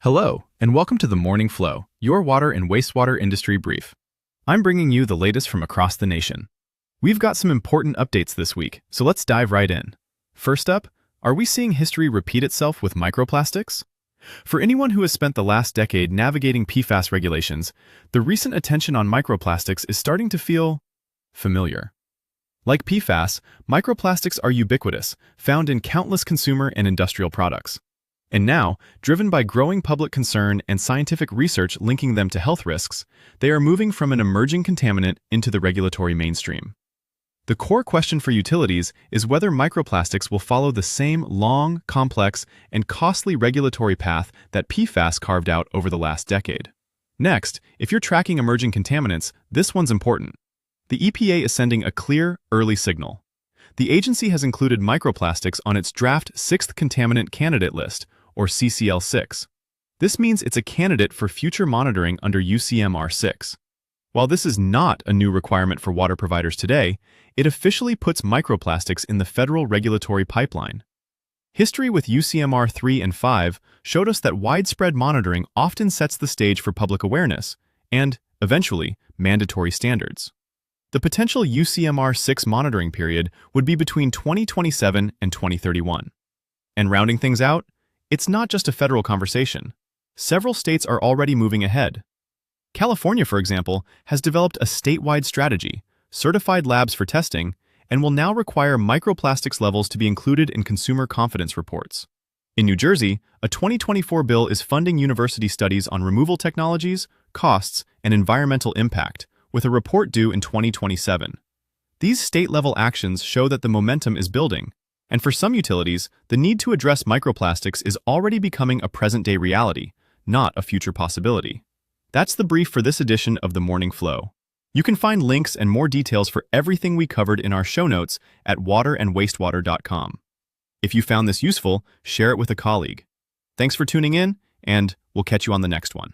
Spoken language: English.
Hello, and welcome to the Morning Flow, your water and wastewater industry brief. I'm bringing you the latest from across the nation. We've got some important updates this week, so let's dive right in. First up, are we seeing history repeat itself with microplastics? For anyone who has spent the last decade navigating PFAS regulations, the recent attention on microplastics is starting to feel familiar. Like PFAS, microplastics are ubiquitous, found in countless consumer and industrial products. And now, driven by growing public concern and scientific research linking them to health risks, they are moving from an emerging contaminant into the regulatory mainstream. The core question for utilities is whether microplastics will follow the same long, complex, and costly regulatory path that PFAS carved out over the last decade. Next, if you're tracking emerging contaminants, this one's important. The EPA is sending a clear, early signal. The agency has included microplastics on its draft 6th Contaminant Candidate List, or CCL6. This means it's a candidate for future monitoring under UCMR 6. While this is not a new requirement for water providers today, it officially puts microplastics in the federal regulatory pipeline. History with UCMR 3 and 5 showed us that widespread monitoring often sets the stage for public awareness and, eventually, mandatory standards. The potential UCMR 6 monitoring period would be between 2027 and 2031. And rounding things out, it's not just a federal conversation. Several states are already moving ahead. California, for example, has developed a statewide strategy, certified labs for testing, and will now require microplastics levels to be included in consumer confidence reports. In New Jersey, a 2024 bill is funding university studies on removal technologies, costs, and environmental impact, with a report due in 2027. These state-level actions show that the momentum is building, and for some utilities, the need to address microplastics is already becoming a present-day reality, not a future possibility. That's the brief for this edition of the Morning Flow. You can find links and more details for everything we covered in our show notes at waterandwastewater.com. If you found this useful, share it with a colleague. Thanks for tuning in, and we'll catch you on the next one.